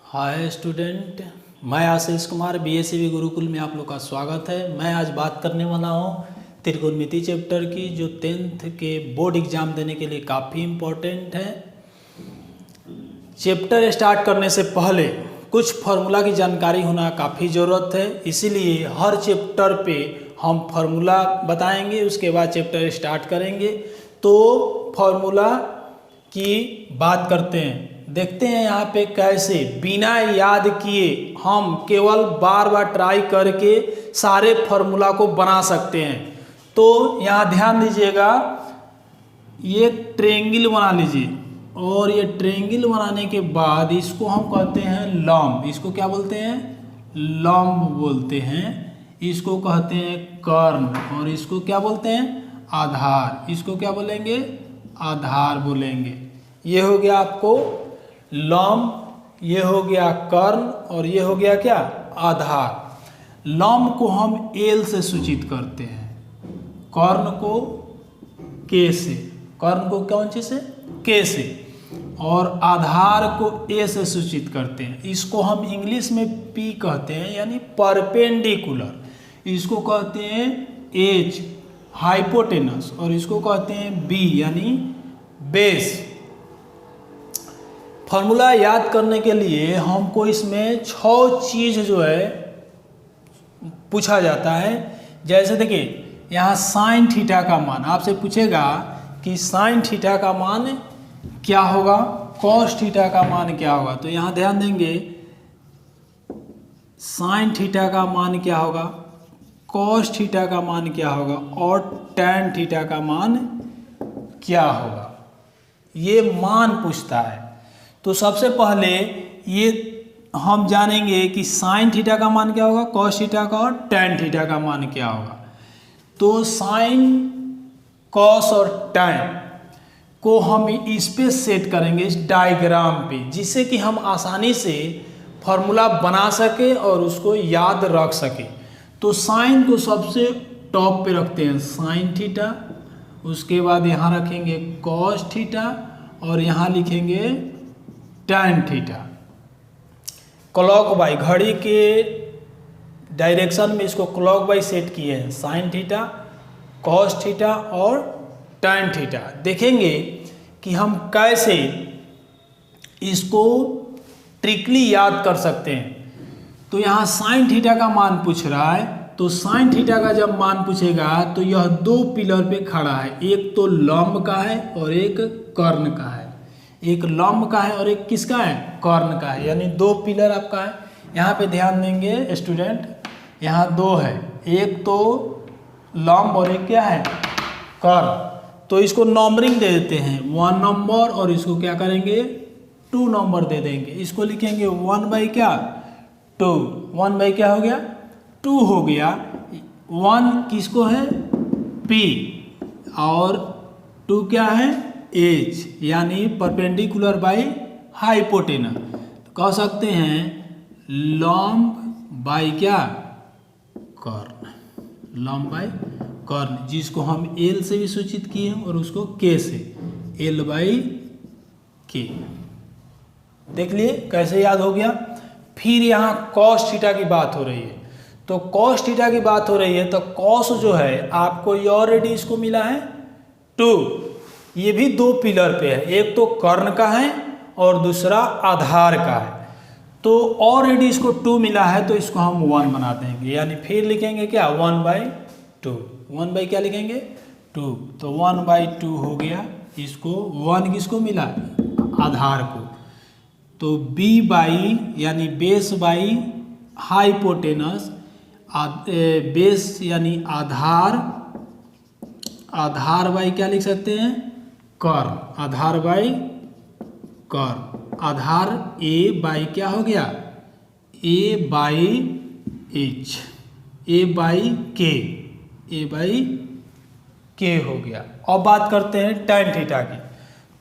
Hi student, मैं Ashish Kumar BSCB Gurukul में आप लोग का स्वागत है। मैं आज बात करने वाला हूँ त्रिकोणमिति चैप्टर की, जो 10th के बोर्ड एग्जाम देने के लिए काफ़ी इम्पोर्टेंट है। चैप्टर स्टार्ट करने से पहले कुछ फार्मूला की जानकारी होना काफ़ी ज़रूरत है, इसीलिए हर चैप्टर पे हम फार्मूला बताएंगे, उसके बाद चैप्टर स्टार्ट करेंगे। तो फार्मूला की बात करते हैं, देखते हैं यहाँ पे कैसे बिना याद किए हम केवल बार बार ट्राई करके सारे फार्मूला को बना सकते हैं। तो यहाँ ध्यान दीजिएगा, ये ट्रायंगल बना लीजिए और ये ट्रायंगल बनाने के बाद इसको हम कहते हैं लंब। इसको क्या बोलते हैं? लंब बोलते हैं। इसको कहते हैं कर्ण और इसको क्या बोलते हैं? आधार। इसको क्या बोलेंगे? आधार बोलेंगे। ये हो गया आपको लंब, ये हो गया कर्ण और ये हो गया क्या? आधार। लंब को हम एल से सूचित करते हैं, कर्ण को के से, कर्ण को कौन सी से? के से, और आधार को ए से सूचित करते हैं। इसको हम इंग्लिश में पी कहते हैं, यानी परपेंडिकुलर। इसको कहते हैं एच, हाइपोटेनस, और इसको कहते हैं बी, यानी बेस। फार्मूला याद करने के लिए हमको इसमें 6 चीज़ जो है पूछा जाता है। जैसे देखिए, यहाँ साइन थीटा का मान आपसे पूछेगा कि साइन थीटा का मान क्या होगा, कॉस थीटा का मान क्या होगा। तो यहाँ ध्यान देंगे, साइन थीटा का मान क्या होगा, कॉस थीटा का मान क्या होगा और टैन थीटा का मान क्या होगा। ये मान पूछता है। तो सबसे पहले ये हम जानेंगे कि साइन थीटा का मान क्या होगा, कॉस थीटा का और टैन थीटा का मान क्या होगा। तो साइन, कॉस और टैन को हम इस पे सेट करेंगे, इस डायग्राम पे, जिससे कि हम आसानी से फार्मूला बना सके और उसको याद रख सके। तो साइन को सबसे टॉप पे रखते हैं, साइन थीटा। उसके बाद यहाँ रखेंगे कॉस थीटा और यहाँ लिखेंगे टैन थीटा। क्लॉक वाई, घड़ी के डायरेक्शन में इसको क्लॉक वाई सेट किए हैं, साइन थीटा, कॉस थीटा और टैन थीटा। देखेंगे कि हम कैसे इसको ट्रिकली याद कर सकते हैं। तो यहाँ साइन थीटा का मान पूछ रहा है, तो साइन थीटा का जब मान पूछेगा तो यह 2 पिलर पे खड़ा है, एक तो लंब का है और एक कर्ण का है। एक लंब का है और एक किसका है? कर्ण का है, यानी 2 पिलर आपका है। यहाँ पे ध्यान देंगे स्टूडेंट, यहाँ 2 है, एक तो लंब और एक क्या है? कर्ण। तो इसको नंबरिंग दे देते हैं, 1 नंबर, और इसको क्या करेंगे? 2 नंबर दे देंगे। इसको लिखेंगे 1 बाई क्या? 2। 1 बाई क्या हो गया? 2 हो गया। 1 किसको है? P, और 2 क्या है? एच, यानी परपेंडिकुलर बाई हाइपोटेनस। तो कह सकते हैं लंब बाई क्या? कर्ण। लंब बाई कर्ण, जिसको हम एल से भी सूचित किए और उसको के से, एल बाई के। देख लिए कैसे याद हो गया। फिर यहाँ कॉस थीटा की बात हो रही है, तो कॉस थीटा की बात हो रही है, तो कॉस जो है आपको ये ऑलरेडी इसको मिला है 2। ये भी 2 पिलर पे है, एक तो कर्ण का है और दूसरा आधार का है। तो ऑलरेडी इसको 2 मिला है, तो इसको हम 1 बना देंगे, यानी फिर लिखेंगे क्या? 1 बाई 2। 1 बाई क्या लिखेंगे? 2। तो 1 बाई 2 हो गया। इसको 1 किसको मिला? आधार को। तो b बाई, यानी बेस बाई हाइपोटेनस, बेस यानी आधार, आधार बाई क्या लिख सकते हैं? कर्ण। आधार बाई कर्ण। आधार a बाई क्या हो गया? a by h, a by k, a by k हो गया। अब बात करते हैं टैन थीटा की।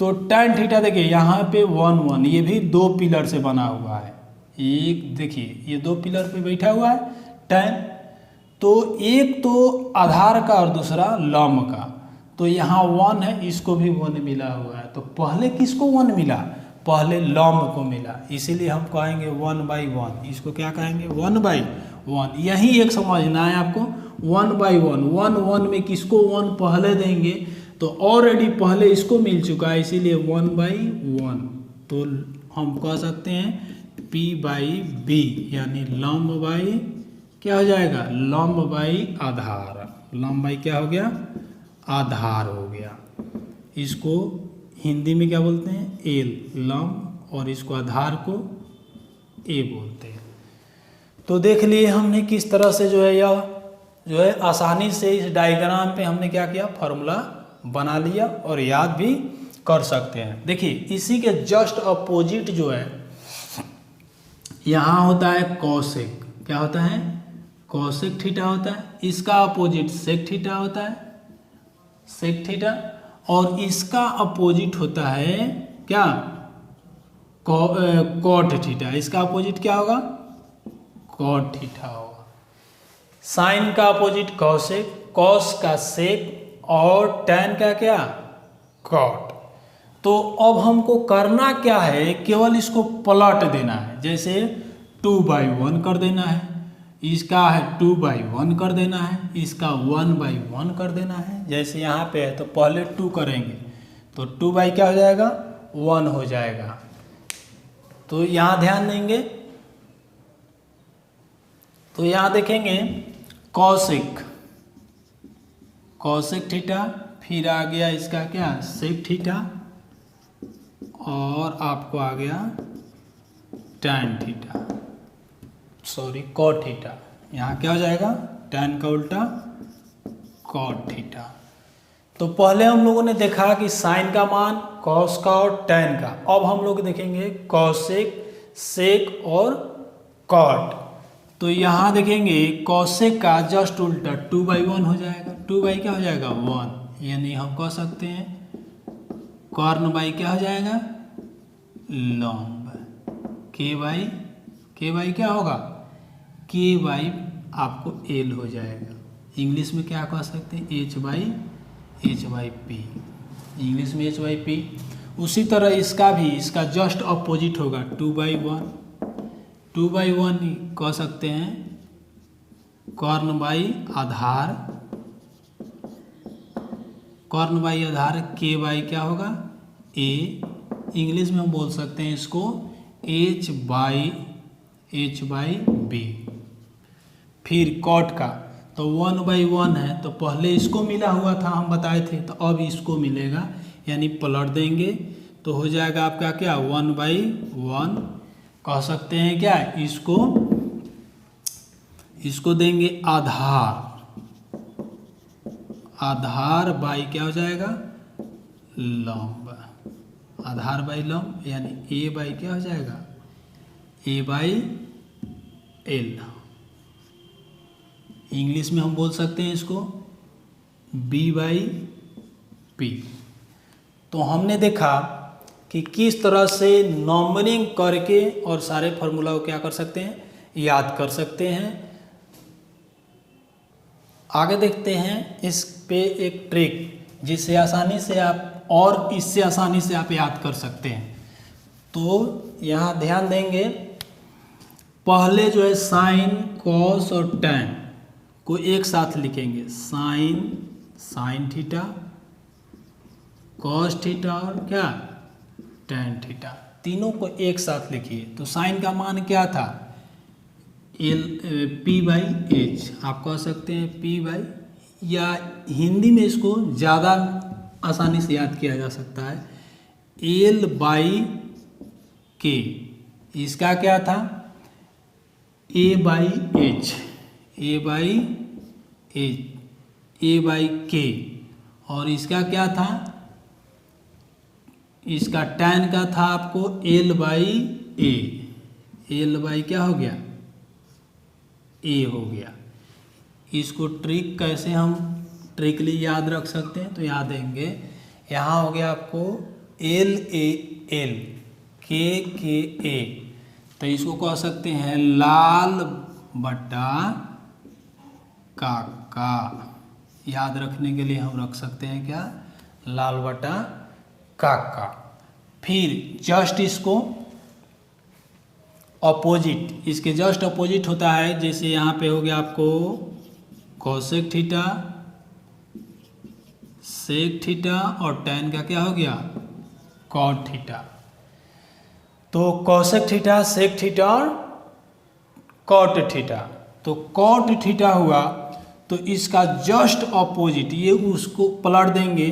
तो टैन थीटा देखिए, यहाँ पे 1 1, ये भी 2 पिलर से बना हुआ है। एक देखिए, ये 2 पिलर पे बैठा हुआ है टैन। तो एक तो आधार का और दूसरा लंब का। तो यहाँ 1 है, इसको भी 1 मिला हुआ है। तो पहले किसको 1 मिला? पहले लंब को मिला, इसीलिए हम कहेंगे 1/1। इसको क्या कहेंगे? 1/1। यही एक समझना है आपको, 1/1। 1 में किसको 1 पहले देंगे तो ऑलरेडी पहले इसको मिल चुका है, इसीलिए 1/1। तो हम कह सकते हैं P/B, यानी लंब बाई क्या हो जाएगा? लंब बाई आधार। लंब बाई क्या हो गया? आधार हो गया। इसको हिंदी में क्या बोलते हैं? एल, लंब, और इसको आधार को ए बोलते हैं। तो देख लिए हमने किस तरह से जो है आसानी से इस डायग्राम पे हमने क्या किया? फॉर्मूला बना लिया और याद भी कर सकते हैं। देखिए इसी के जस्ट अपोजिट जो है यहाँ होता है कॉसेक। क्या होता है? कॉसेक थीटा होता है। इसका अपोजिट सेक थीटा होता है, सेक थीटा। और इसका अपोजिट होता है क्या? Cot theta. इसका अपोजिट क्या होगा? कॉट थीटा होगा। साइन का अपोजिट कॉसेक, कॉस का सेक, और टैन का क्या? कॉट। तो अब हमको करना क्या है? केवल इसको पलट देना है। जैसे 2/1 कर देना है, इसका है 2/1 कर देना है, इसका 1/1 कर देना है। जैसे यहाँ पे है तो पहले 2 करेंगे तो 2 बाई क्या हो जाएगा? 1 हो जाएगा। तो यहाँ ध्यान देंगे तो यहाँ देखेंगे कॉसेक, कॉसेक थीटा, फिर आ गया इसका क्या? सेक थीटा, और आपको आ गया tan theta, sorry cot theta. यहाँ क्या हो जाएगा? टैन का उल्टा कॉट थीटा। तो पहले हम लोगों ने देखा कि साइन का मान, कॉस का और टैन का। अब हम लोग देखेंगे कॉसेक, सेक और कॉट। तो यहाँ देखेंगे कॉसेक का जस्ट उल्टा 2/1 हो जाएगा। 2 बाई क्या हो जाएगा? 1। यानी हम कह सकते हैं कॉर्न बाई क्या हो जाएगा? लंब। के बाई क्या होगा? के बाई आपको एल हो जाएगा। इंग्लिश में क्या कह सकते हैं? H/P। इंग्लिश में H/P। उसी तरह इसका भी, इसका जस्ट अपोजिट होगा 2/1। 2/1 कह सकते हैं कॉर्न बाई आधार, कॉर्न बाई आधार। के बाई क्या होगा? ए। इंग्लिश में हम बोल सकते हैं इसको H/B। फिर कॉट का तो 1/1 है, तो पहले इसको मिला हुआ था हम बताए थे, तो अब इसको मिलेगा, यानी पलट देंगे तो हो जाएगा आपका क्या? 1/1 कह सकते हैं क्या? इसको देंगे आधार, आधार बाई क्या हो जाएगा? लंब। आधार बाई लंब, यानी ए बाई क्या हो जाएगा? A/L। इंग्लिश में हम बोल सकते हैं इसको B/P। तो हमने देखा कि किस तरह से नंबरिंग करके और सारे फार्मूला को क्या कर सकते हैं? याद कर सकते हैं। आगे देखते हैं इस पे एक ट्रिक जिससे आसानी से आप, और इससे आसानी से आप याद कर सकते हैं। तो यहाँ ध्यान देंगे, पहले जो है साइन, कॉस और टैन को एक साथ लिखेंगे। साइन थीटा, कॉस थीटा और क्या? Tan theta. तीनों को एक साथ लिखिए। तो साइन का मान क्या था? P/H। आप कह सकते हैं P/, या हिंदी में इसको ज़्यादा आसानी से याद किया जा सकता है L/K। इसका क्या था? A/H, A/K। और इसका क्या था? इसका टैन का था आपको L/A। L/ क्या हो गया? A हो गया। इसको ट्रिक कैसे हम ट्रिकली याद रख सकते हैं? तो याद देंगे, यहाँ हो गया आपको LAL, KKA। तो इसको कह सकते हैं लाल बटा काका। याद रखने के लिए हम रख सकते हैं क्या? लाल बटा काका। फिर जस्ट इसको अपोजिट, इसके जस्ट अपोजिट होता है, जैसे यहाँ पे हो गया आपको कोसेक थीटा, सेक थीटा और टैन का क्या हो गया कॉट थीटा। तो कोसेक थीटा, सेक थीटा और कॉट थीटा। तो कॉट थीटा हुआ तो इसका जस्ट अपोजिट ये उसको पलट देंगे,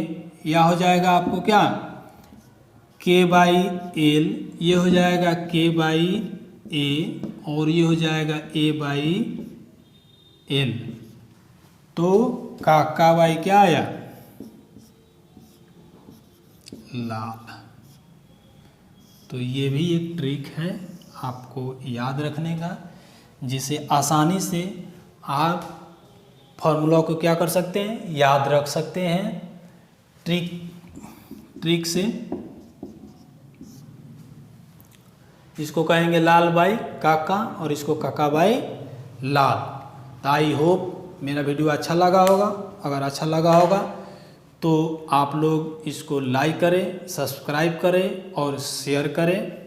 या हो जाएगा आपको क्या के बाई एल, ये हो जाएगा के बाई ए और ये हो जाएगा ए बाई एल। तो का बाई क्या आया लाल। तो ये भी एक ट्रिक है आपको याद रखने का, जिसे आसानी से आप फॉर्मूला को क्या कर सकते हैं याद रख सकते हैं ट्रिक से। इसको कहेंगे लाल बाई काका और इसको काका बाई लाल। तो आई होप मेरा वीडियो अच्छा लगा होगा। अगर अच्छा लगा होगा तो आप लोग इसको लाइक करें, सब्सक्राइब करें और शेयर करें।